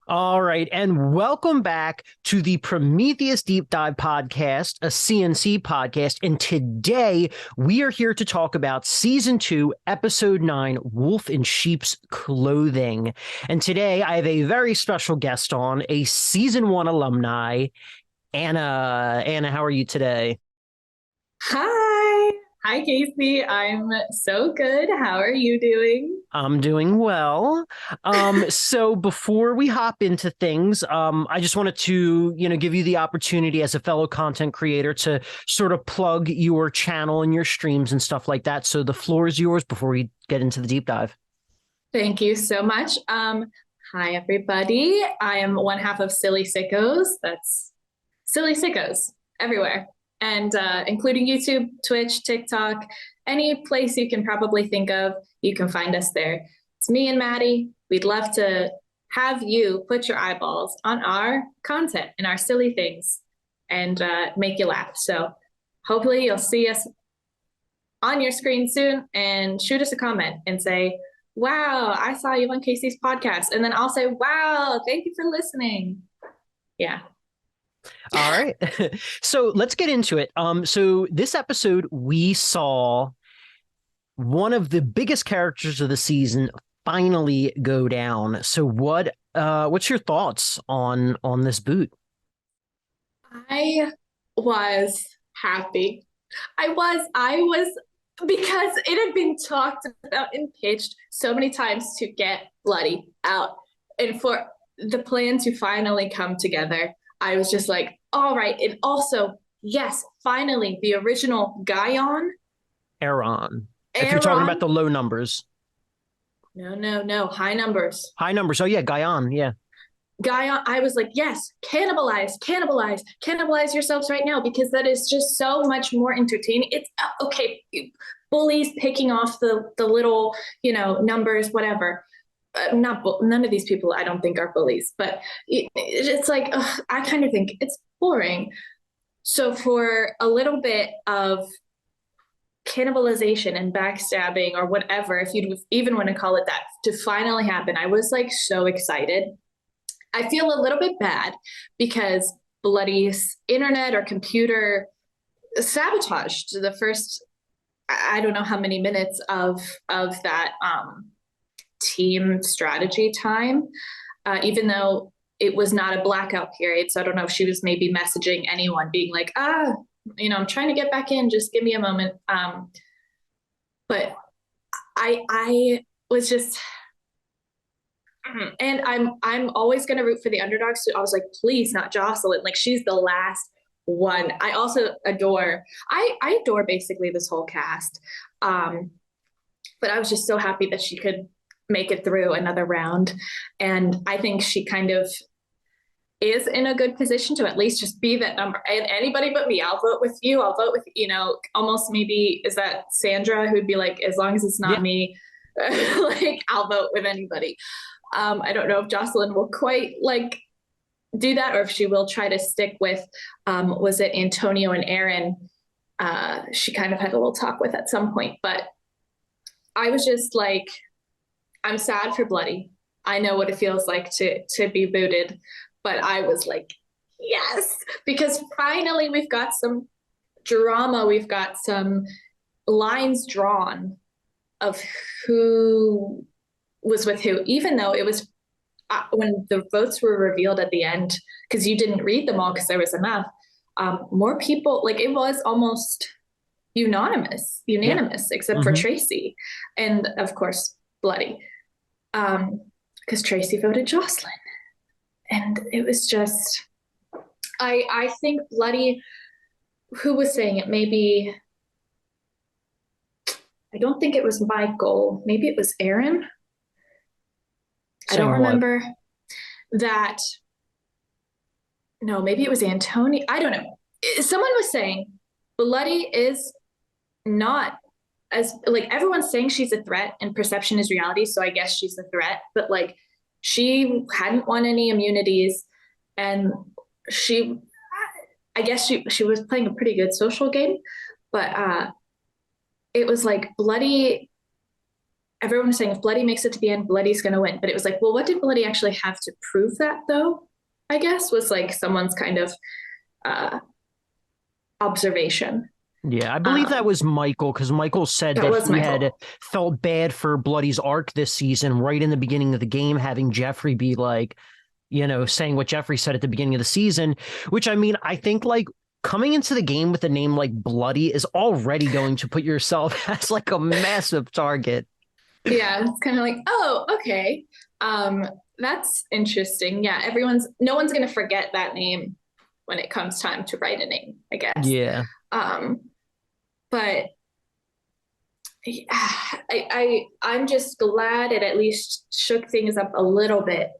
All right, and welcome back to the Prometheus Deep Dive Podcast, a CNC podcast. And today we are here to talk about Season 2, Episode 9, Wolf in Sheep's Clothing. And today I have a very special guest on, a Season 1 alumni, Anna. Anna, how are you today? Hi. Hi, Casey. I'm so good. How are you doing? I'm doing well. So before we hop into things, I just wanted to, give you the opportunity as a fellow content creator to sort of plug your channel and your streams and stuff like that. So the floor is yours before we get into the deep dive. Thank you so much. Hi, everybody. I am one half of Silly Sickos. That's Silly Sickos everywhere, and including YouTube, Twitch, TikTok, any place you can probably think of, you can find us there. It's me and Maddie. We'd love to have you put your eyeballs on our content and our silly things and make you laugh. So hopefully you'll see us on your screen soon and shoot us a comment and say, wow, I saw you on Casey's podcast. And then I'll say, wow, thank you for listening. Yeah. All right. So let's get into it. So this episode, we saw one of the biggest characters of the season finally go down. So what's your thoughts on this boot? I was happy. I was because it had been talked about and pitched so many times to get Bloody out and for the plan to finally come together. I was just like, all right. And also, yes, finally, the original Guyon. Aaron. If you're talking about the low numbers. No. High numbers. High numbers. Oh, yeah. Guyon. Yeah. Guyon. I was like, yes, cannibalize yourselves right now, because that is just so much more entertaining. It's okay. Bullies picking off the little, numbers, whatever. None of these people I don't think are bullies, but it's like, I kind of think it's boring. So for a little bit of cannibalization and backstabbing or whatever, if you even want to call it that, to finally happen, I was like so excited. I feel a little bit bad because Bloody's internet or computer sabotaged the first, I don't know how many minutes of that team strategy time, even though it was not a blackout period. So I don't know if she was maybe messaging anyone being like, I'm trying to get back in, just give me a moment. But I was just, and I'm always going to root for the underdogs. So I was like, please, not Jocelyn. Like, she's the last one. I also adore basically this whole cast. But I was just so happy that she could make it through another round. And I think she kind of is in a good position to at least just be that number. And anybody but me, I'll vote with you. I'll vote with, almost maybe, is that Sandra who'd be like, as long as it's not me, like I'll vote with anybody. I don't know if Jocelyn will quite like do that, or if she will try to stick with, was it Antonio and Aaron? She kind of had a little talk with at some point, but I was just like, I'm sad for Bloody. I know what it feels like to be booted, but I was like, yes, because finally we've got some drama. We've got some lines drawn of who was with who, even though it was when the votes were revealed at the end, because you didn't read them all because there was enough. More people, like it was almost unanimous, except for Tracy. And of course, Bloody. Because Tracy voted Jocelyn. And it was just, I think Bloody, who was saying it? Maybe, I don't think it was Michael. Maybe it was Aaron. I don't remember that. No, maybe it was Antonio. I don't know. Someone was saying Bloody is not as, like, everyone's saying she's a threat and perception is reality. So I guess she's a threat, but like she hadn't won any immunities, and I guess she was playing a pretty good social game, but it was like Bloody everyone was saying if Bloody makes it to the end, Bloody's going to win. But it was like, well, what did Bloody actually have to prove that though? I guess was like someone's kind of observation. Yeah, I believe that was Michael, because Michael said that he had felt bad for Bloody's arc this season right in the beginning of the game, having Jeffrey be like, you know, saying what Jeffrey said at the beginning of the season, which I mean, I think like coming into the game with a name like Bloody is already going to put yourself as like a massive target. Yeah, it's kind of like, oh, okay. That's interesting. Yeah, no one's going to forget that name when it comes time to write a name, I guess. Yeah. But I'm just glad it at least shook things up a little bit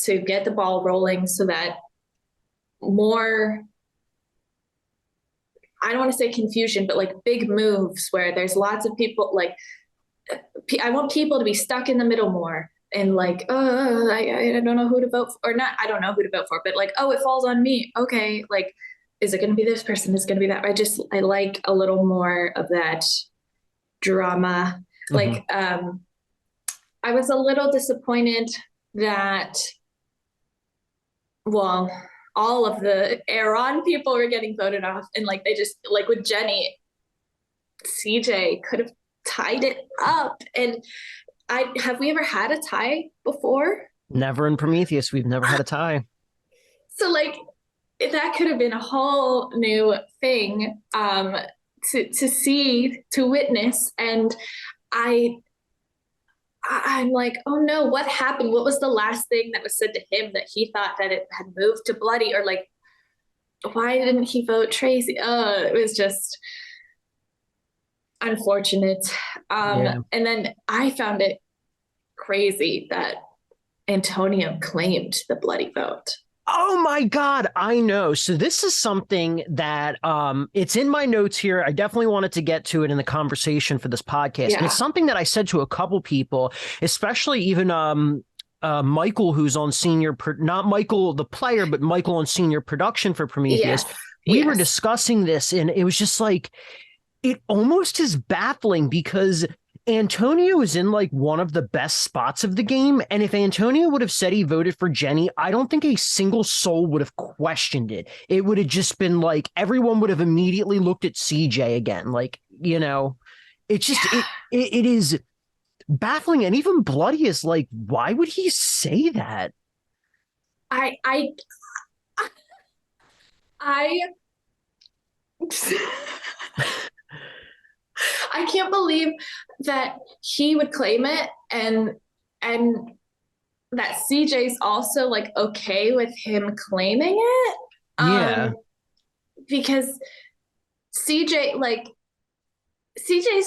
to get the ball rolling so that more, I don't want to say confusion, but like big moves where there's lots of people, like I want people to be stuck in the middle more and like, I don't know who to vote for, or not, I don't know who to vote for, but like, oh, it falls on me. Okay, like, is it going to be this person? Is it going to be that? I like a little more of that drama. Mm-hmm. Like, I was a little disappointed that, well, all of the Aaron people were getting voted off, and like they just, like with Jenny, CJ could have tied it up. And have we ever had a tie before? Never in Prometheus. We've never had a tie. So like that could have been a whole new thing to see, to witness. And I'm like, oh no, what happened? What was the last thing that was said to him that he thought that it had moved to Bloody? Or like, why didn't he vote Tracy? It was just unfortunate. And then I found it crazy that Antonio claimed the Bloody vote. Oh my God, I know. So this is something that it's in my notes here. I definitely wanted to get to it in the conversation for this podcast. Yeah. And it's something that I said to a couple people, especially even Michael, who's on not Michael the player, but Michael on senior production for Prometheus. Yes. We were discussing this, and it was just like, it almost is baffling because Antonio is in like one of the best spots of the game. And if Antonio would have said he voted for Jenny, I don't think a single soul would have questioned it. It would have just been like, everyone would have immediately looked at CJ again. Like, you know, it's just, it is baffling. And even Bloody is like, why would he say that? I can't believe that he would claim it and that CJ's also like okay with him claiming it. Yeah. Because CJ's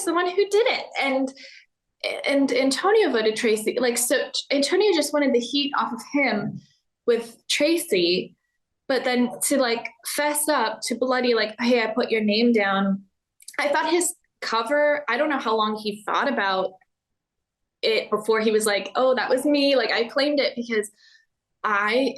the one who did it. And Antonio voted Tracy. Like, so Antonio just wanted the heat off of him with Tracy, but then to like fess up to Bloody, like, hey, I put your name down. I thought his cover, I don't know how long he thought about it before he was like, oh, that was me. Like, I claimed it, because I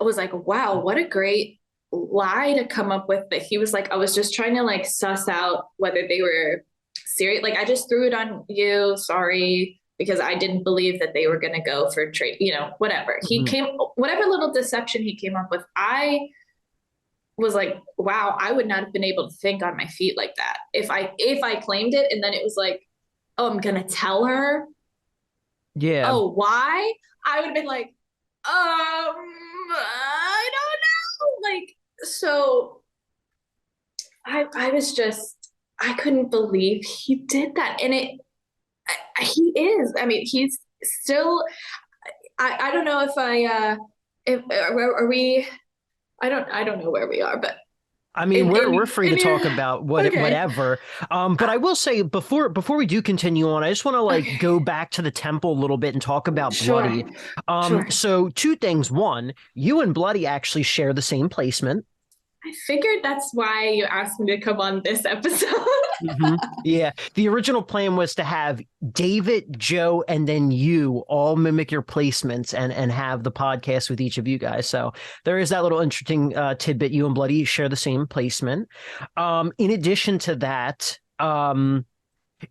was like, wow, what a great lie to come up with. That he was like, I was just trying to like suss out whether they were serious. Like, I just threw it on you. Sorry, because I didn't believe that they were going to go for trade, you know, whatever. Mm-hmm. Whatever little deception he came up with, I was like, wow, I would not have been able to think on my feet like that if I claimed it. And then it was like, oh, I'm going to tell her. Yeah. Oh, why? I would have been like, I don't know. Like, so I was just, I couldn't believe he did that. And he is, I mean, he's still, I don't know if are we, I don't know where we are, but I mean, we're free to talk about whatever. But I will say before we do continue on, I just want to like go back to the temple a little bit and talk about Bloody. So two things. One, you and Bloody actually share the same placement. I figured that's why you asked me to come on this episode. Mm-hmm. Yeah. The original plan was to have David, Joe, and then you all mimic your placements and have the podcast with each of you guys. So there is that little interesting tidbit. You and Bloody share the same placement. In addition to that,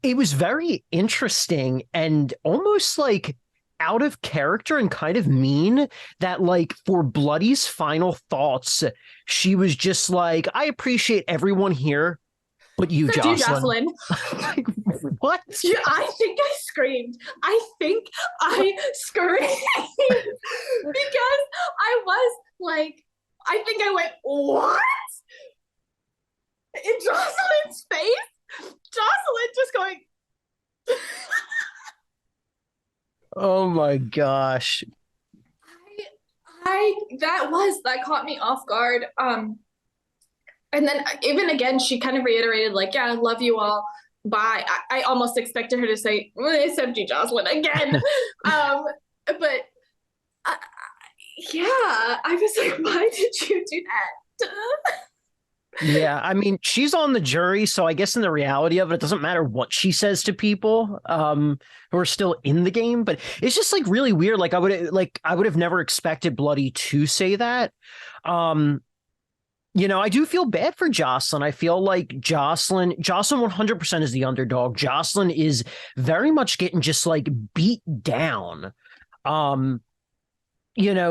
It was very interesting and almost like out of character and kind of mean that, like, for Bloody's final thoughts, she was just like, I appreciate everyone here, but you, Except you, Jocelyn. Jocelyn. Like, what? Yeah, I think I screamed. I think I screamed because I was like, I think I went, what? In Jocelyn's face? Jocelyn just going. Oh my gosh. That caught me off guard. And then even again, she kind of reiterated, like, yeah, I love you all. Bye. I almost expected her to say, except you, Jocelyn, again. But yeah, I was like, why did you do that? Yeah, I mean, she's on the jury, so I guess in the reality of it, it doesn't matter what she says to people who are still in the game. But it's just like really weird. Like I would have never expected Bloody to say that. I do feel bad for Jocelyn. I feel like Jocelyn 100% is the underdog. Jocelyn is very much getting just like beat down.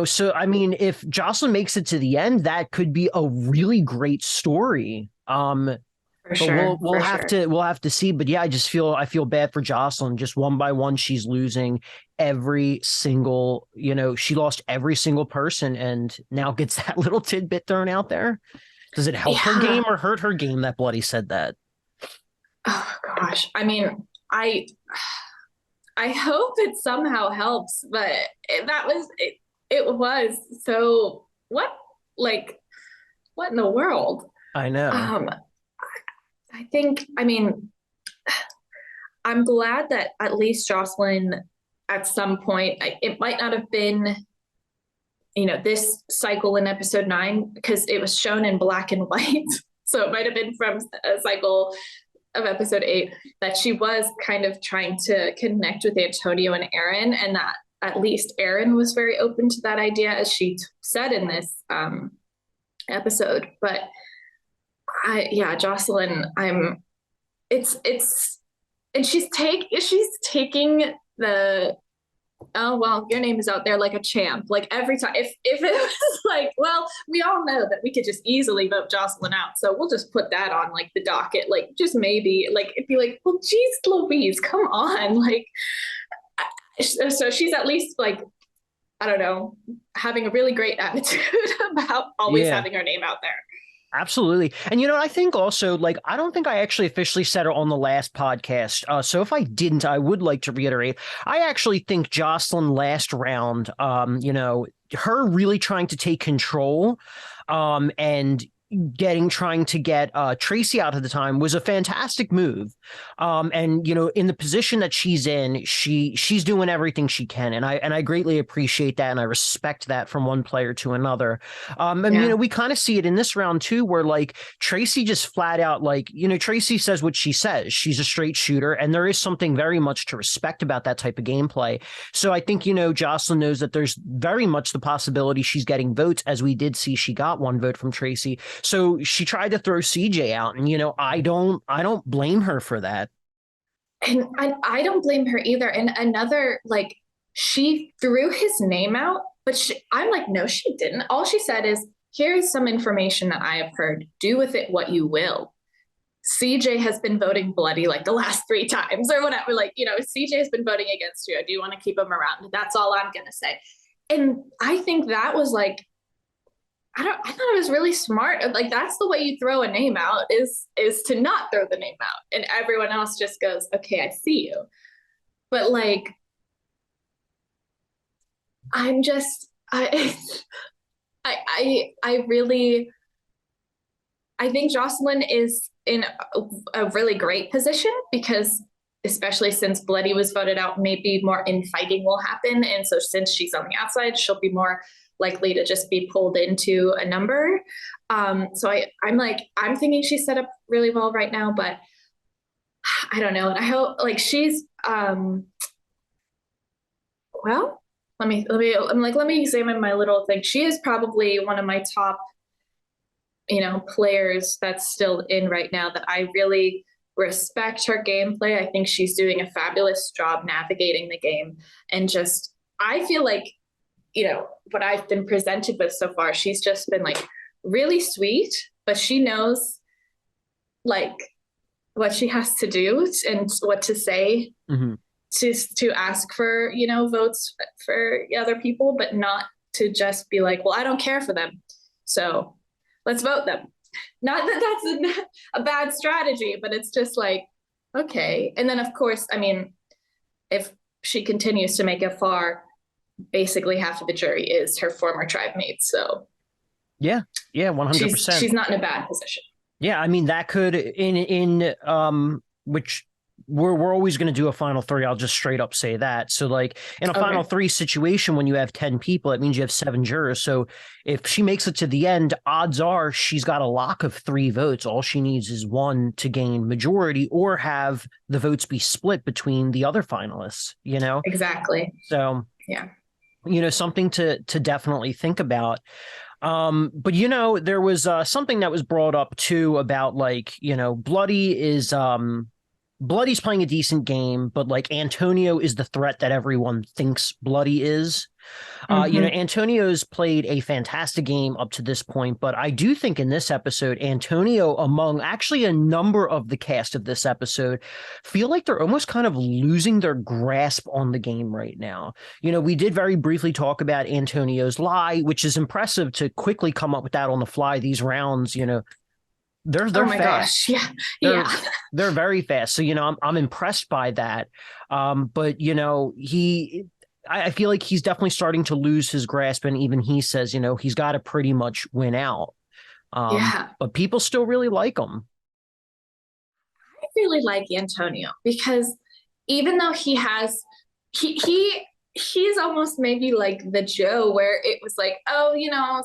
So I mean, if Jocelyn makes it to the end, that could be a really great story. For But sure. we'll have to see. But yeah, I feel bad for Jocelyn. Just one by one, she's losing every single, she lost every single person and now gets that little tidbit thrown out there. Does it help her game or hurt her game that Bloody said that? Oh gosh. I mean, I hope it somehow helps, but it was so what in the world? I know. I mean, I'm glad that at least Jocelyn at some point, it might not have been, this cycle in episode 9 because it was shown in black and white. So it might have been from a cycle of episode 8 that she was kind of trying to connect with Antonio and Aaron, and that at least Aaron was very open to that idea, as she said in this episode. But Jocelyn, and she's taking the, oh, well, your name is out there like a champ. Like every time, if it was like, well, we all know that we could just easily vote Jocelyn out, so we'll just put that on like the docket, like just maybe, like it'd be like, well, geez, Louise, come on, like. So she's at least like, I don't know, having a really great attitude about always having her name out there. Absolutely. And I think also, like, I don't think I actually officially said it on the last podcast. So if I didn't, I would like to reiterate. I actually think Jocelyn last round, her really trying to take control and trying to get Tracy out of the time was a fantastic move. And in the position that she's in, she's doing everything she can, and I greatly appreciate that, and I respect that from one player to another. And we kind of see it in this round too, where like Tracy just flat out, like, Tracy says what she says. She's a straight shooter, and there is something very much to respect about that type of gameplay. So I think Jocelyn knows that there's very much the possibility she's getting votes, as we did see she got one vote from Tracy. So she tried to throw CJ out, and I don't blame her for that. And I don't blame her either. And another, like, she threw his name out, but I'm like, no, she didn't. All she said is, here's some information that I have heard. Do with it what you will. CJ has been voting Bloody like the last 3 times or whatever. Like, CJ has been voting against you. I do want to keep him around. That's all I'm going to say. And I think that was like, I thought it was really smart. Like, that's the way you throw a name out is to not throw the name out. And everyone else just goes, okay, I see you. But like, I'm just, I think Jocelyn is in a really great position because, especially since Bloody was voted out, maybe more infighting will happen. And so since she's on the outside, she'll be more likely to just be pulled into a number. So I'm thinking she's set up really well right now, but I don't know. And I hope like she's, well, let me examine my little thing. She is probably one of my top, players that's still in right now that I really respect her gameplay. I think she's doing a fabulous job navigating the game. And just, I feel like, what I've been presented with so far, she's just been like really sweet, but she knows like what she has to do and what to say to ask for, votes for other people, but not to just be like, well, I don't care for them, so let's vote them. Not that that's a bad strategy, but it's just like, okay. And then, of course, I mean, if she continues to make it far, basically half of the jury is her former tribe mates. So yeah, 100%. She's not in a bad position. Yeah, I mean, that could which we're always going to do a final three. I'll just straight up say that. So like in a final three situation, when you have 10 people, it means you have 7 jurors. So if she makes it to the end, odds are she's got a lock of 3 votes. All she needs is 1 to gain majority or have the votes be split between the other finalists, Exactly. So, yeah, something to definitely think about. But there was something that was brought up too about like, Bloody's playing a decent game, but like Antonio is the threat that everyone thinks Bloody is. Antonio's played a fantastic game up to this point, but I do think in this episode, Antonio, among actually a number of the cast of this episode, feel like they're almost kind of losing their grasp on the game right now. We did very briefly talk about Antonio's lie, which is impressive to quickly come up with that on the fly. These rounds, they're oh my fast. Gosh. Yeah. They're very fast. So, I'm impressed by that. But I feel like he's definitely starting to lose his grasp. And even he says, he's got to pretty much win out. But people still really like him. I really like Antonio because even though he's almost maybe like the Joe where it was like, oh,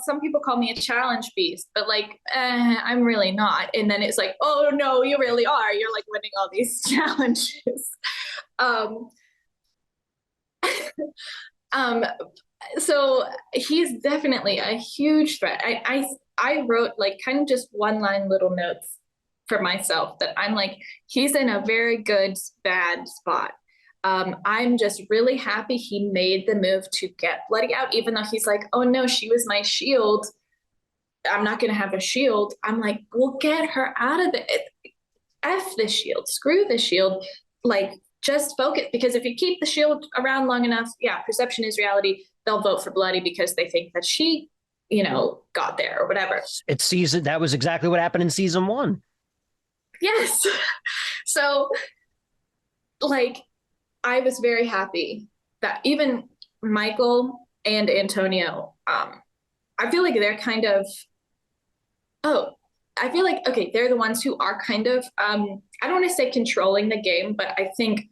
some people call me a challenge beast, but like, I'm really not. And then it's like, oh no, you really are. You're like winning all these challenges. So he's definitely a huge threat. I wrote like kind of just one-line little notes for myself that I'm like, he's in a very good, bad spot. I'm just really happy he made the move to get Bloody out, even though he's like, oh no, she was my shield. I'm not going to have a shield. I'm like, we'll get her out of it. F the shield, screw the shield. Like, just focus, because if you keep the shield around long enough, perception is reality. They'll vote for Bloody because they think that she, got there or whatever. That was exactly what happened in season 1. Yes. So, like, I was very happy that even Michael and Antonio, I feel like they're kind of, I feel like, okay, they're the ones who are kind of, I don't want to say controlling the game, but I think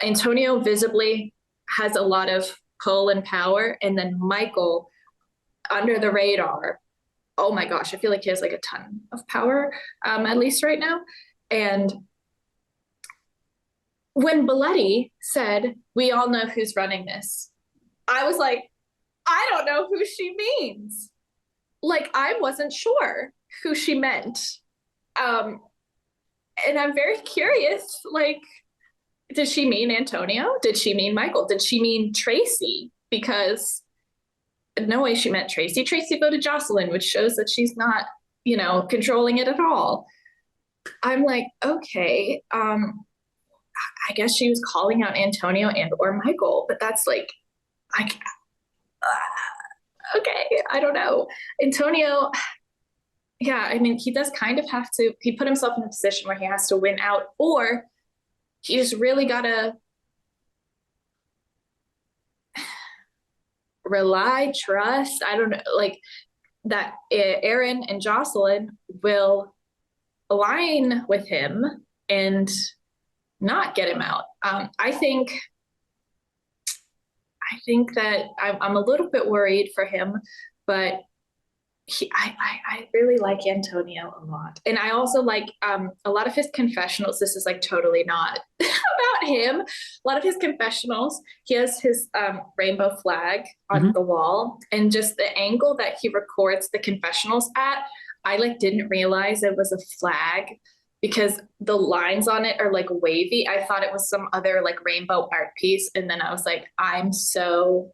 Antonio visibly has a lot of pull and power. And then Michael, under the radar, oh my gosh, I feel like he has like a ton of power, at least right now. And when Bloody said, we all know who's running this, I was like, I don't know who she means. Like, I wasn't sure who she meant. And I'm very curious, like, did she mean Antonio? Did she mean Michael? Did she mean Tracy? Because no way she meant Tracy. Tracy voted Jocelyn, which shows that she's not, controlling it at all. I'm like, okay, I guess she was calling out Antonio and or Michael, but that's like, okay, I don't know. Antonio, I mean, he does kind of have to, he put himself in a position where he has to win out, or he just really got to trust, I don't know, like that Aaron and Jocelyn will align with him and not get him out. I think that I'm a little bit worried for him, but I really like Antonio a lot. And I also like a lot of his confessionals. This is like totally not about him. A lot of his confessionals, he has his rainbow flag on the wall, and just the angle that he records the confessionals at, I like didn't realize it was a flag because the lines on it are like wavy. I thought it was some other like rainbow art piece. And then I was like, I'm so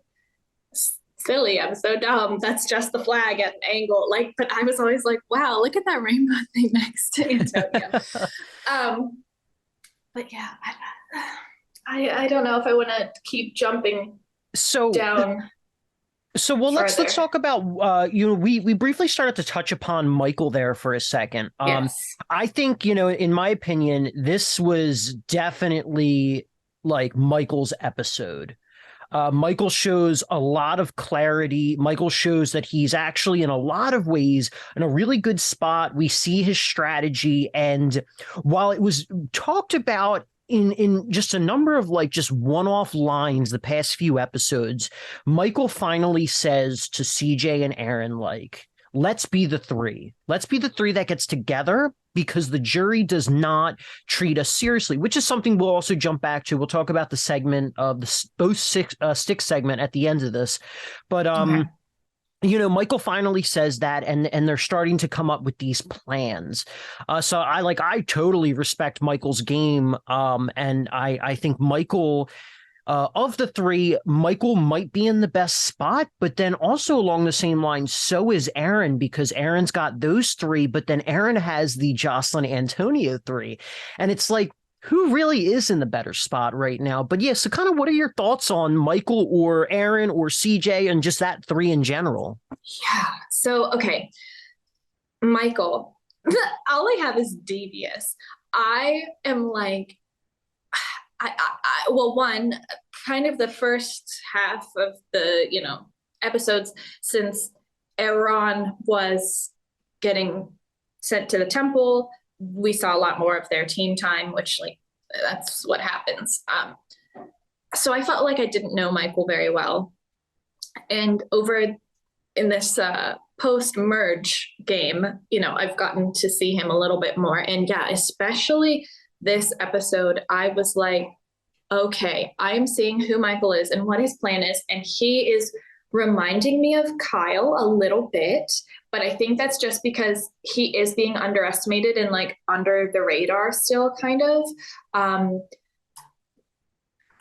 silly. I'm so dumb. That's just the flag at an angle. Like, but I was always like, wow, look at that rainbow thing next to Antonio. But yeah, I don't know if I want to keep jumping down. So well, let's talk about we briefly started to touch upon Michael there for a second. Yes. I think, in my opinion, this was definitely like Michael's episode. Michael shows a lot of clarity. Michael shows that he's actually, in a lot of ways, in a really good spot. We see his strategy. And while it was talked about in just a number of like just one-off lines the past few episodes, Michael finally says to CJ and Aaron, like, let's be the three. Let's be the three that gets together, because the jury does not treat us seriously, which is something we'll also jump back to. We'll talk about the segment of the both stick segment at the end of this. But Michael finally says that, and they're starting to come up with these plans. So I totally respect Michael's game. And I think Michael, of the three, Michael might be in the best spot, but then also along the same line, so is Aaron, because Aaron's got those three, but then Aaron has the Jocelyn Antonio three. And it's like, who really is in the better spot right now? But yeah, so kind of what are your thoughts on Michael or Aaron or CJ and just that three in general? Yeah. So, okay. Michael, all I have is devious. I am like, well, one, kind of the first half of the, episodes since Aaron was getting sent to the temple, we saw a lot more of their team time, which like, that's what happens. So I felt like I didn't know Michael very well. And over in this post-merge game, I've gotten to see him a little bit more. And yeah, especially this episode, I was like, okay, I'm seeing who Michael is and what his plan is. And he is reminding me of Kyle a little bit, but I think that's just because he is being underestimated and like under the radar still kind of.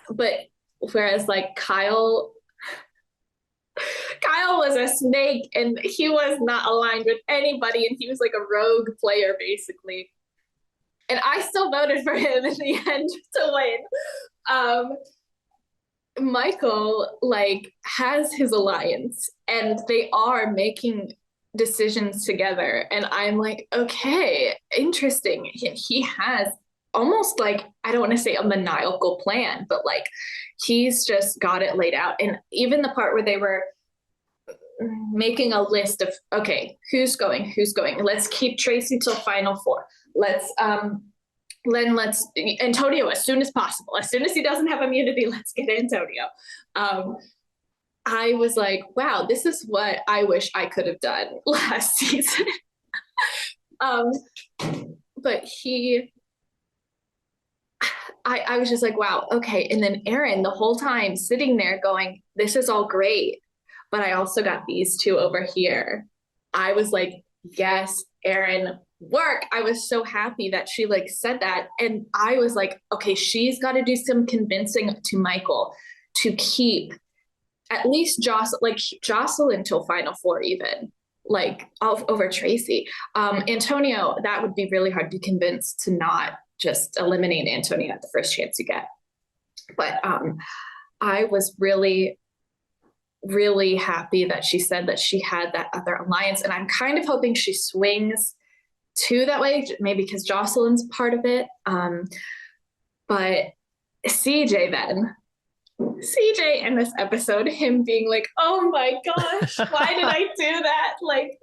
But whereas like Kyle was a snake and he was not aligned with anybody, and he was like a rogue player basically. And I still voted for him in the end to win. Michael like has his alliance and they are making decisions together. And I'm like, okay, interesting. He has almost like, I don't want to say a maniacal plan, but like he's just got it laid out. And even the part where they were making a list of, okay, who's going? Let's keep Tracy till final four. Let's Antonio as soon as possible. As soon as he doesn't have immunity, let's get Antonio. I was like, wow, this is what I wish I could have done last season. But I was just like, wow, okay. And then Aaron the whole time sitting there going, this is all great, but I also got these two over here. I was like, yes, Aaron, work. I was so happy that she like said that. And I was like, okay, she's got to do some convincing to Michael to keep at least Jocelyn till final four, even like over Tracy. Antonio, that would be really hard to convince to not just eliminate Antonio at the first chance you get. But I was really, really happy that she said that she had that other alliance. And I'm kind of hoping she swings to that way, maybe because Jocelyn's part of it. But CJ in this episode, him being like, oh my gosh, why did I do that? Like,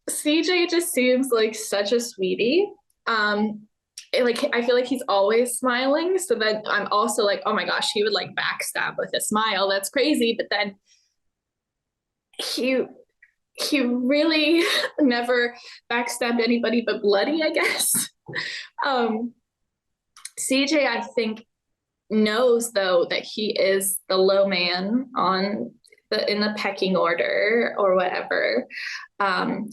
CJ just seems like such a sweetie. Like, I feel like he's always smiling. So then I'm also like, oh my gosh, he would like backstab with a smile. That's crazy. But then he really never backstabbed anybody but Bloody, I guess. CJ, I think, knows though that he is the low man in the pecking order or whatever. And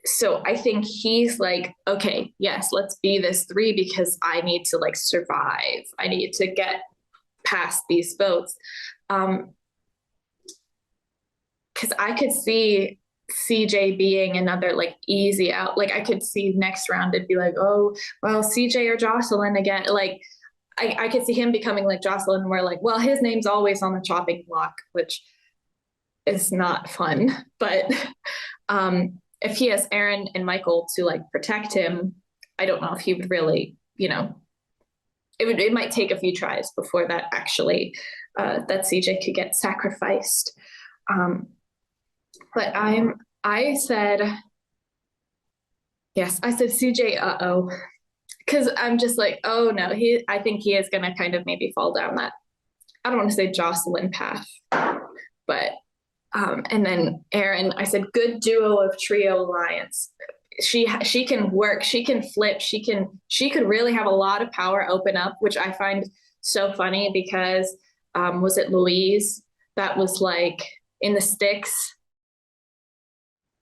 So I think he's like, okay, yes, let's be this three because I need to like survive. I need to get past these votes. Because I could see CJ being another like easy out. Like I could see next round it'd be like, oh, well, CJ or Jocelyn again. Like I could see him becoming like Jocelyn, where like, well, his name's always on the chopping block, which is not fun. But if he has Aaron and Michael to like protect him, I don't know if he would really, it might take a few tries before that actually that CJ could get sacrificed. But I said yes, I said CJ, because I'm just like, oh no, I think he is gonna kind of maybe fall down that, I don't want to say Jocelyn path, but and then Aaron, I said good duo of trio alliance. She can work, she can flip, she could really have a lot of power open up, which I find so funny because was it Louise that was like in the sticks?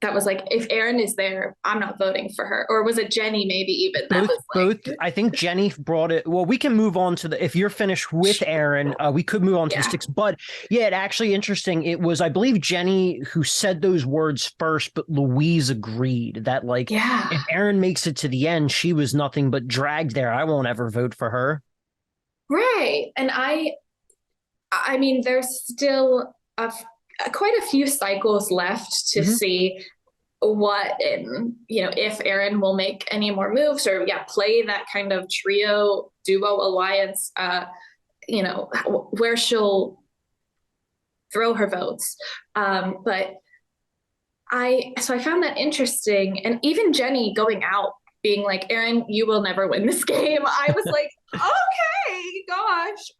That was like, if Aaron is there, I'm not voting for her. Or was it Jenny maybe even? That was like, both. I think Jenny brought it. Well, we can move on to if you're finished with Aaron, we could move on to the sticks. But yeah, it actually interesting. It was, I believe, Jenny who said those words first, but Louise agreed that like, if Aaron makes it to the end, she was nothing but dragged there. I won't ever vote for her. Right. And I mean, there's still quite a few cycles left to see what, if Aaron will make any more moves or play that kind of trio duo alliance, where she'll throw her votes. But I found that interesting. And even Jenny going out being like, Aaron, you will never win this game. I was like, okay, gosh.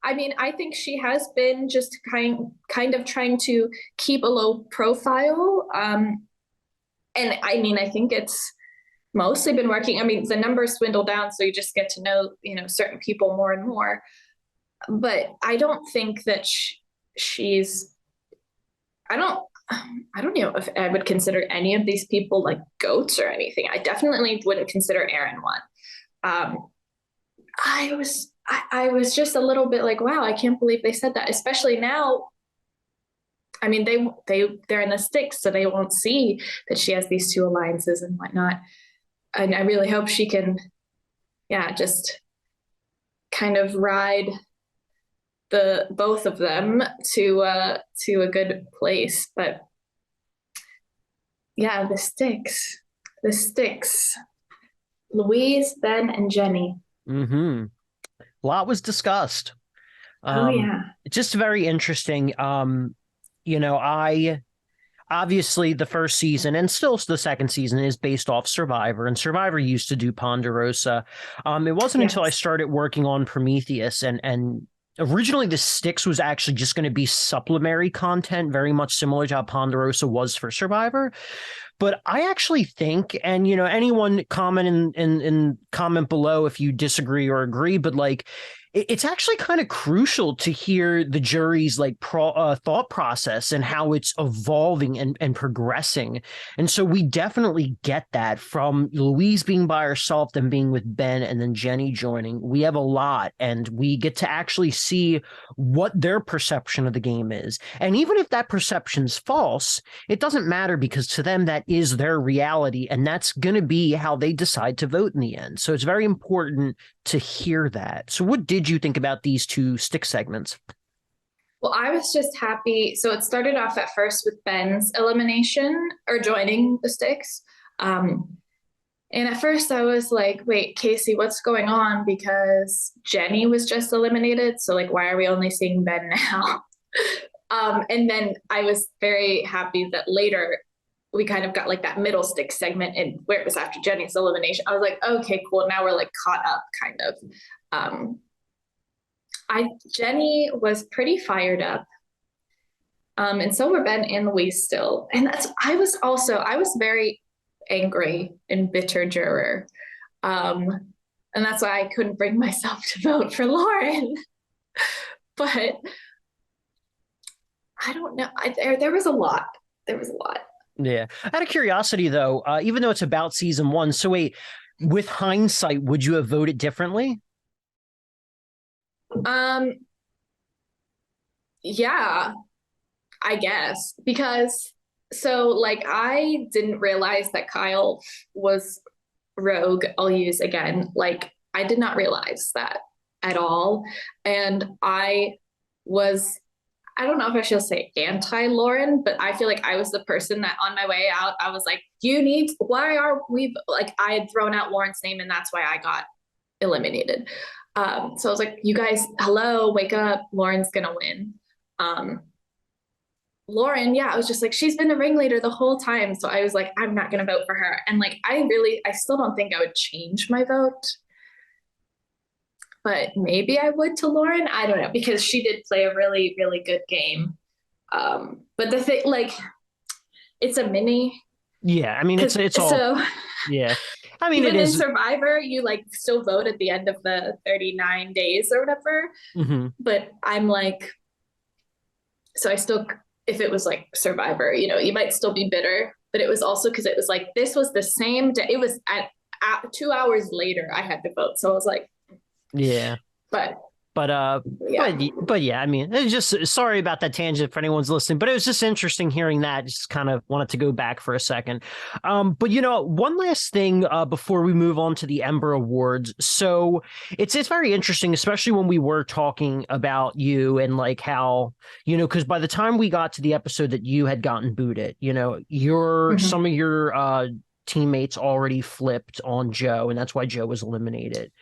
I mean, I think she has been just kind of trying to keep a low profile. And I mean, I think it's mostly been working. I mean, the numbers dwindle down, so you just get to know, certain people more and more. But I don't think that I don't know if I would consider any of these people like goats or anything. I definitely wouldn't consider Aaron one. I was just a little bit like, wow, I can't believe they said that, especially now. I mean, they're in the sticks, so they won't see that she has these two alliances and whatnot. And I really hope she can, just kind of ride both of them to a good place. But yeah, the sticks, Louise, Ben, and Jenny. A lot was discussed. Just very interesting. I obviously the first season and still the second season is based off Survivor, and Survivor used to do Ponderosa. It wasn't until I started working on Prometheus and originally the sticks was actually just going to be supplementary content, very much similar to how Ponderosa was for Survivor. But I actually think, and anyone comment in comment below if you disagree or agree, but like it's actually kind of crucial to hear the jury's like thought process and how it's evolving and progressing. And so we definitely get that from Louise being by herself, then being with Ben, and then Jenny joining. We have a lot, and we get to actually see what their perception of the game is. And even if that perception's false, it doesn't matter, because to them that is their reality, and that's going to be how they decide to vote in the end. So it's very important to hear that. So what did you think about these two stick segments? Well, I was just happy. So it started off at first with Ben's elimination or joining the sticks. And at first I was like, wait, Casey, what's going on? Because Jenny was just eliminated. So like, why are we only seeing Ben now? And then I was very happy that later we kind of got like that middle stick segment and where it was after Jenny's elimination. I was like, okay, cool. Now we're like caught up kind of. Jenny was pretty fired up. And so were Ben and Louise still. And I was very angry and bitter juror. And that's why I couldn't bring myself to vote for Lauren. But I don't know. There was a lot. Yeah. Out of curiosity, though, even though it's about season one, so wait, with hindsight, would you have voted differently? Um, yeah, I guess because so like I didn't realize that Kyle was rogue. I'll use again. Like I did not realize that at all. And was I don't know if I should say anti Lauren, but I feel like I was the person that on my way out, I was like, why are we like, I had thrown out Lauren's name and that's why I got eliminated. So I was like, you guys, hello, wake up. Lauren's going to win. Um, Lauren, yeah, I was just like, she's been the ringleader the whole time. So I was like, I'm not going to vote for her. And like, I still don't think I would change my vote, but maybe I would to Lauren. I don't know, because she did play a really, really good game. But the thing, like, it's a mini. Yeah, I mean, it's all. So, yeah, I mean, even it in is. Survivor, you like still vote at the end of the 39 days or whatever. Mm-hmm. But I'm like, so I still, if it was like Survivor, you know, you might still be bitter. But it was also because it was like, this was the same day. It was at 2 hours later, I had to vote. So I was like, yeah. But yeah. but yeah, I mean, it's just sorry about that tangent for anyone's listening, but it was just interesting hearing that. Just kind of wanted to go back for a second. But you know, one last thing before we move on to the Ember Awards. So it's very interesting, especially when we were talking about you and like how, you know, because by the time we got to the episode that you had gotten booted, you know, some of your teammates already flipped on Joe, and that's why Joe was eliminated.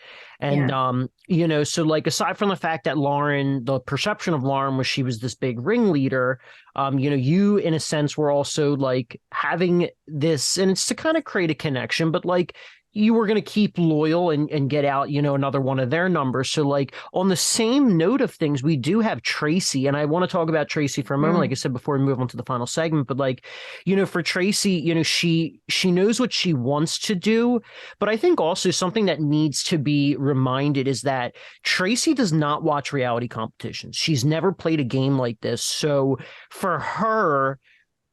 And you know, so like aside from the fact that Lauren, the perception of Lauren was she was this big ringleader, you know, you in a sense were also like having this, and it's to kind of create a connection, but like you were going to keep loyal and get out, you know, another one of their numbers. So like on the same note of things, we do have Tracy, and I want to talk about Tracy for a moment, like I said, before we move on to the final segment, but like, you know, for Tracy, you know, she knows what she wants to do, but I think also something that needs to be reminded is that Tracy does not watch reality competitions. She's never played a game like this. So for her,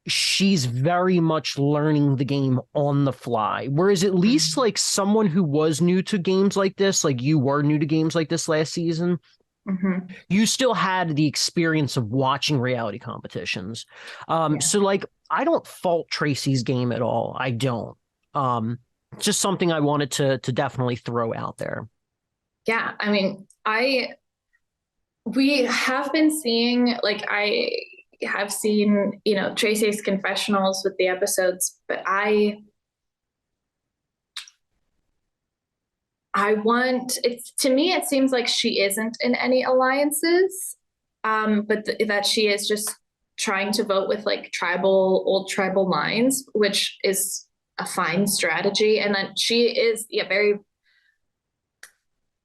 she's very much learning the game on the fly. Whereas at least like someone who was new to games like this, like you were new to games like this last season, you still had the experience of watching reality competitions. So like, I don't fault Tracy's game at all. I don't. Just something I wanted to definitely throw out there. Yeah, I mean, we have been seeing, like, I have seen, you know, Tracy's confessionals with the episodes, but I want it's to me, it seems like she isn't in any alliances, but that she is just trying to vote with like old tribal lines, which is a fine strategy. And then she is very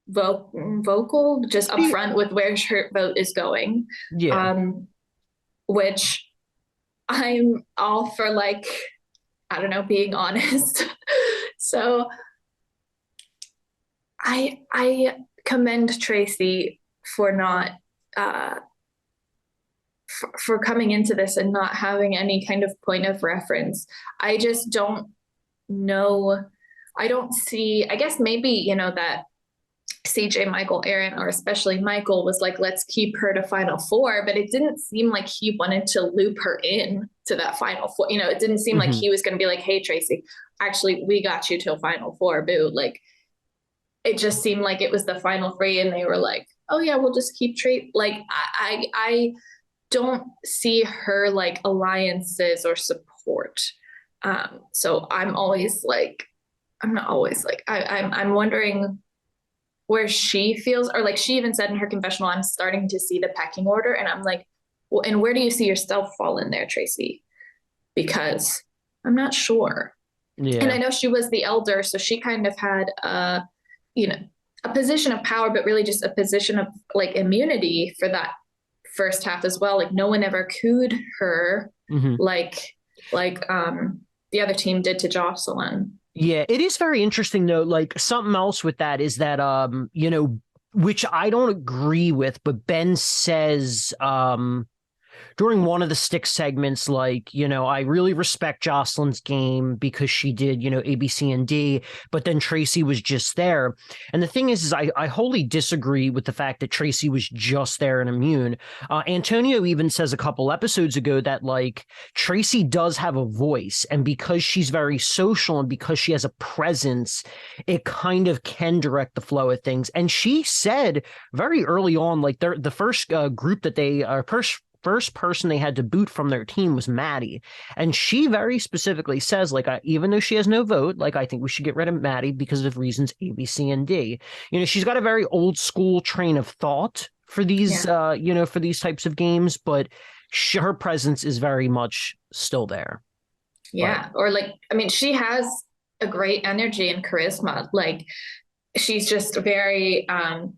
vocal, just upfront with where her vote is going. Which I'm all for, like, I don't know, being honest. So I commend Tracy for not for coming into this and not having any kind of point of reference. I just don't know. I don't see, I guess maybe, you know, that CJ, Michael, Aaron, or especially Michael was like, let's keep her to Final Four, but it didn't seem like he wanted to loop her in to that Final Four. You know, it didn't seem like he was going to be like, hey, Tracy, actually, we got you till Final Four, boo. Like, it just seemed like it was the Final Three, and they were like, oh yeah, we'll just keep like, I don't see her like alliances or support. So I'm always like, I'm not always like, I'm wondering where she feels, or like she even said in her confessional, I'm starting to see the pecking order. And I'm like, well, and where do you see yourself fall in there, Tracy? Because I'm not sure. Yeah. And I know she was the elder, so she kind of had you know, a position of power, but really just a position of like immunity for that first half as well. Like no one ever cooed her like the other team did to Jocelyn. Yeah, it is very interesting though. Like something else with that is that you know, which I don't agree with, but Ben says during one of the stick segments, like, I really respect Jocelyn's game because she did, A, B, C, and D, but then Tracy was just there. And the thing is I wholly disagree with the fact that Tracy was just there and immune. Antonio even says a couple episodes ago that, like, Tracy does have a voice, and because she's very social and because she has a presence, it kind of can direct the flow of things. And she said very early on, like, the first group that they first person they had to boot from their team was Maddie, and she very specifically says, like, even though she has no vote, like, I think we should get rid of Maddie because of reasons A, B, C, and D. She's got a very old school train of thought for these for these types of games, but her presence is very much still there. Yeah. Or, like, I mean, she has a great energy and charisma. Like, she's just very like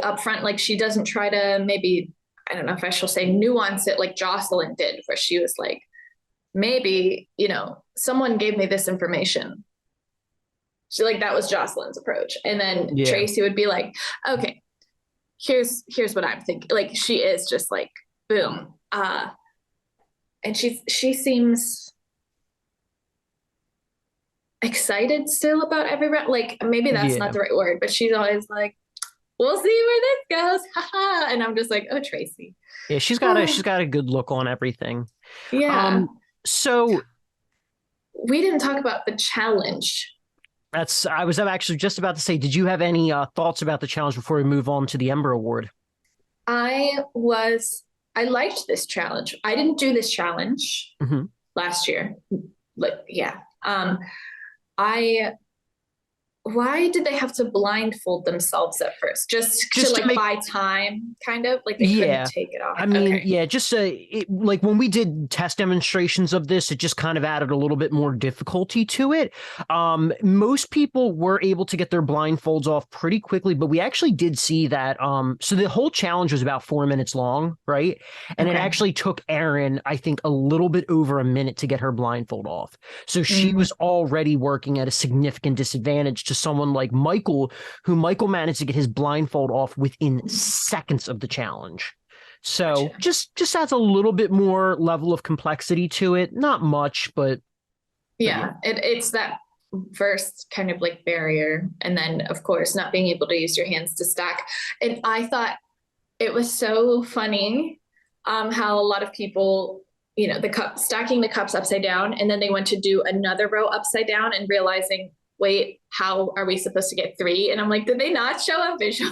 upfront. Like, she doesn't try to, maybe, I don't know if I shall say, nuance it like Jocelyn did, where she was like, maybe, someone gave me this information. She, like, that was Jocelyn's approach. And then Tracy would be like, okay, here's what I'm thinking. Like, she is just like, boom. And she seems excited still about every round. Like, maybe that's not the right word, but she's always like, we'll see where this goes. Haha. And I'm just like, oh, Tracy. Yeah, she's got a good look on everything. Yeah. So we didn't talk about the challenge. I was actually just about to say, did you have any thoughts about the challenge before we move on to the Ember Award? I liked this challenge. I didn't do this challenge last year. Like, yeah. Why did they have to blindfold themselves at first? Just to buy time, kind of? Like, they couldn't take it off. I mean, just like, when we did test demonstrations of this, it just kind of added a little bit more difficulty to it. Most people were able to get their blindfolds off pretty quickly, but we actually did see that. So the whole challenge was about 4 minutes long, right? And it actually took Erin, I think, a little bit over a minute to get her blindfold off. So she was already working at a significant disadvantage to someone like Michael, who managed to get his blindfold off within seconds of the challenge. So just adds a little bit more level of complexity to it. Not much, but it's that first kind of like barrier, and then of course not being able to use your hands to stack. And I thought it was so funny how a lot of people, stacking the cups upside down, and then they went to do another row upside down and realizing, wait, how are we supposed to get 3? And I'm like, did they not show a visual?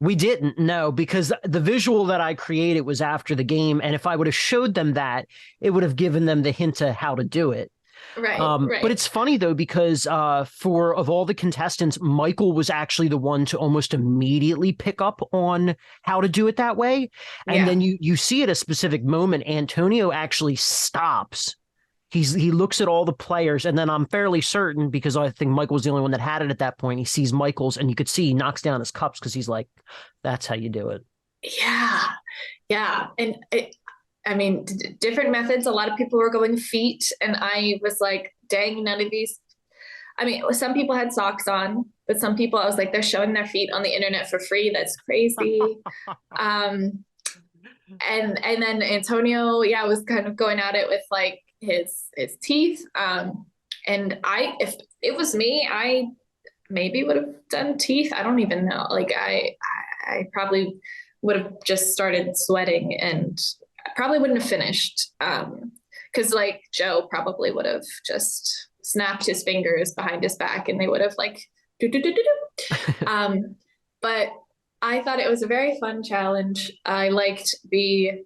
We didn't, no, because the visual that I created was after the game. And if I would have showed them that, it would have given them the hint to how to do it. Right. But it's funny, though, because of all the contestants, Michael was actually the one to almost immediately pick up on how to do it that way. And then you see at a specific moment, Antonio actually stops. He looks at all the players, and then I'm fairly certain, because I think Michael was the only one that had it at that point, he sees Michael's, and you could see he knocks down his cups because he's like, that's how you do it. Yeah. And different methods. A lot of people were going feet, and I was like, dang, none of these. I mean, some people had socks on, but some people, I was like, they're showing their feet on the internet for free. That's crazy. And then Antonio, was kind of going at it with like his teeth. And if it was me, I maybe would have done teeth. I don't even know. Like, I probably would have just started sweating, and I probably wouldn't have finished. Cause like Joe probably would have just snapped his fingers behind his back, and they would have like, but I thought it was a very fun challenge. I liked the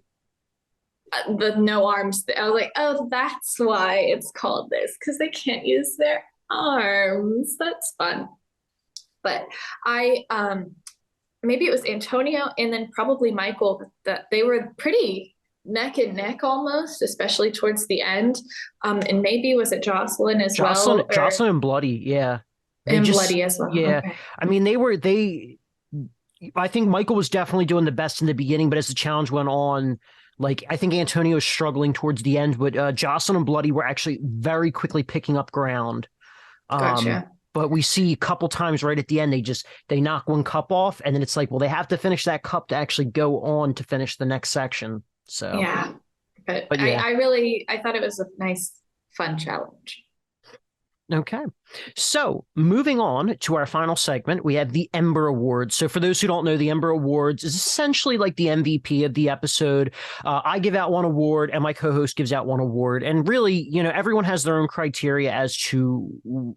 no arms. I was like, oh, that's why it's called this, because they can't use their arms. That's fun. But maybe it was Antonio and then probably Michael, that they were pretty neck and neck almost, especially towards the end. And maybe was it Jocelyn as well? Jocelyn and Bloody, yeah. Bloody as well. Yeah. Okay. I mean, I think Michael was definitely doing the best in the beginning, but as the challenge went on, like, I think Antonio was struggling towards the end, but Jocelyn and Bloody were actually very quickly picking up ground. Gotcha. But we see a couple times right at the end, they knock one cup off, and then it's like, well, they have to finish that cup to actually go on to finish the next section. So yeah, but yeah. I thought it was a nice, fun challenge. Okay. So moving on to our final segment, we have the Ember Awards. So for those who don't know, the Ember Awards is essentially like the MVP of the episode. I give out one award and my co-host gives out one award. And really, you know, everyone has their own criteria as to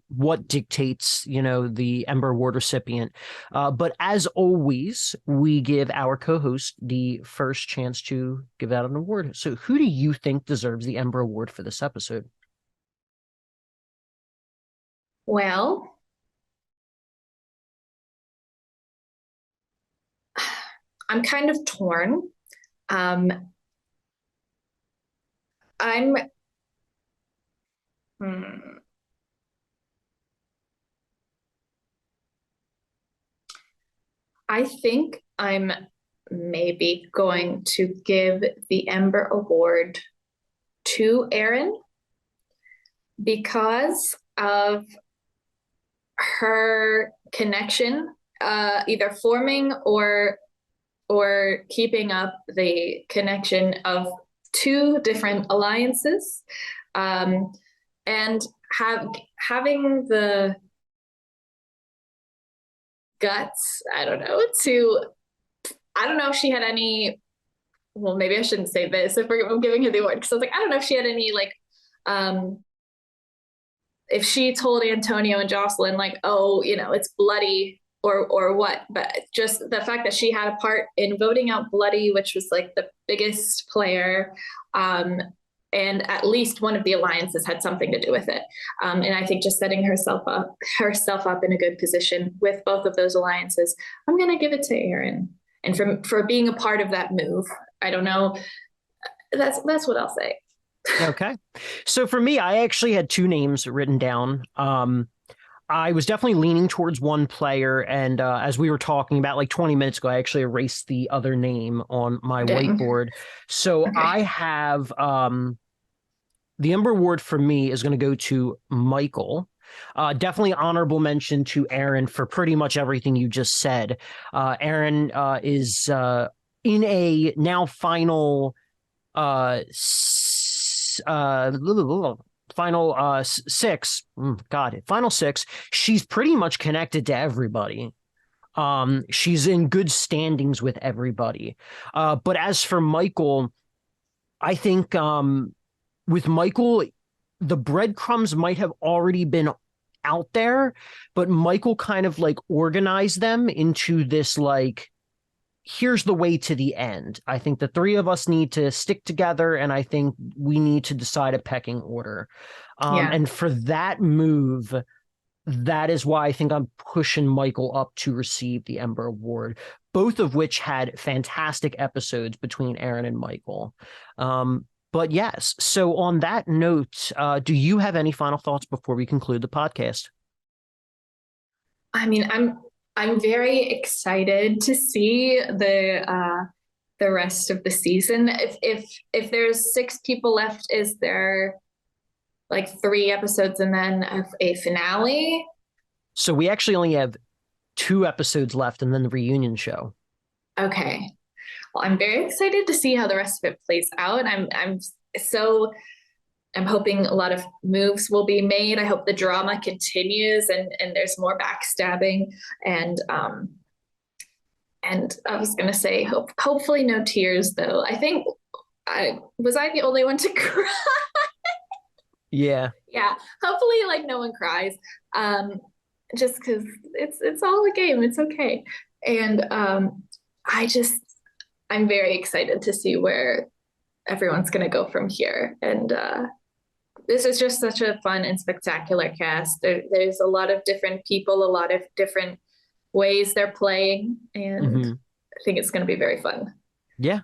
what dictates, you know, the Ember Award recipient. But as always, we give our co-host the first chance to give out an award. So who do you think deserves the Ember Award for this episode? Well, I'm kind of torn. Um, I'm, hmm, I think I'm maybe going to give the Ember Award to Erin because of her connection, either forming or keeping up the connection of two different alliances, and having the guts, I don't know if she had any, well, maybe I shouldn't say this if I'm giving her the award, because I was like, I don't know if she had any, like, if she told Antonio and Jocelyn, like, oh, you know, it's Bloody or what, but just the fact that she had a part in voting out Bloody, which was like the biggest player, and at least one of the alliances had something to do with it. And I think just setting herself up in a good position with both of those alliances, I'm going to give it to Erin. And for being a part of that move, I don't know. That's what I'll say. Okay. So for me, I actually had two names written down. I was definitely leaning towards one player. And as we were talking about like 20 minutes ago, I actually erased the other name on my whiteboard. So okay. I have the Ember Award for me is going to go to Michael. Definitely honorable mention to Erin for pretty much everything you just said. Erin is in a now final final six. Final six. She's pretty much connected to everybody. She's in good standings with everybody. But as for Michael, I think with Michael, the breadcrumbs might have already been out there, but Michael kind of like organized them into this like, here's the way to the end. I think the three of us need to stick together, and I think we need to decide a pecking order. And for that move, that is why I think I'm pushing Michael up to receive the Ember Award, both of which had fantastic episodes between Erin and Michael. But yes, so on that note, do you have any final thoughts before we conclude the podcast? I mean, I'm very excited to see the rest of the season. If there's 6 people left, is there like 3 episodes and then a finale? So we actually only have 2 episodes left and then the reunion show. Okay. Well, I'm very excited to see how the rest of it plays out. I'm hoping a lot of moves will be made. I hope the drama continues and there's more backstabbing and I was gonna say hopefully no tears though. I think I the only one to cry? Yeah. Yeah. Hopefully like no one cries. Just because it's all a game. It's okay. And I'm very excited to see where everyone's gonna go from here. And this is just such a fun and spectacular cast. There's a lot of different people, a lot of different ways they're playing, and I think it's going to be very fun. Yeah,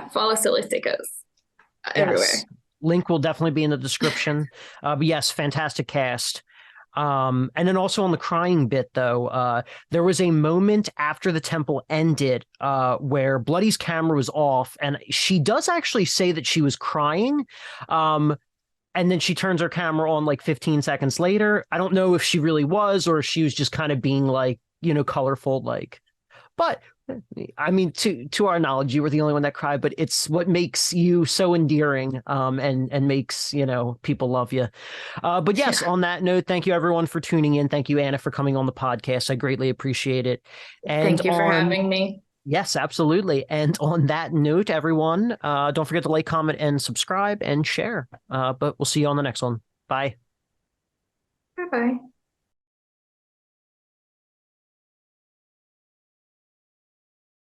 follow Silly SICKOS everywhere. Link will definitely be in the description. But yes, fantastic cast. And then also on the crying bit, though, there was a moment after the temple ended where Bloody's camera was off, and she does actually say that she was crying. and then she turns her camera on like 15 seconds later. I don't know if she really was, or if she was just kind of being like, colorful, like, but I mean, to our knowledge, you were the only one that cried, but it's what makes you so endearing, and makes, people love you. But yes, on that note, thank you everyone for tuning in. Thank you, Anna, for coming on the podcast. I greatly appreciate it. And thank you for having me. Yes, absolutely. And on that note, everyone, don't forget to like, comment, and subscribe and share. But we'll see you on the next one. Bye. Bye-bye.